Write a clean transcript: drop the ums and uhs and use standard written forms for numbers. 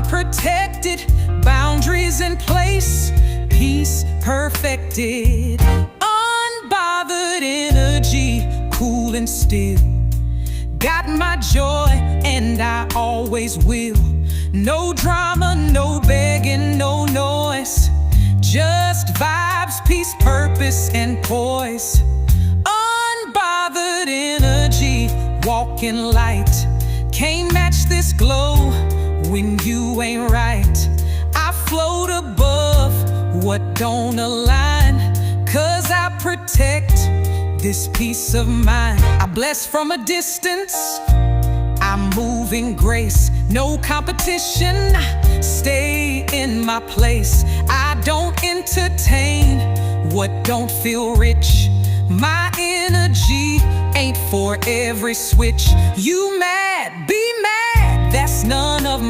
protected, boundaries in place, peace perfected. Unbothered energy, cool and still. Got my joy and I always will. No drama, no begging, no noise. Just vibes, peace, purpose, and poise. Unbothered energy, walking light. Can't match this glow when you ain't right. I float above what don't align, 'cause I protect this peace of mind. I bless from a distance, I'm moving grace. No competition, stay in my place. I don't entertain what don't feel rich. My energy ain't for every switch. You mad, be mad, that's none of my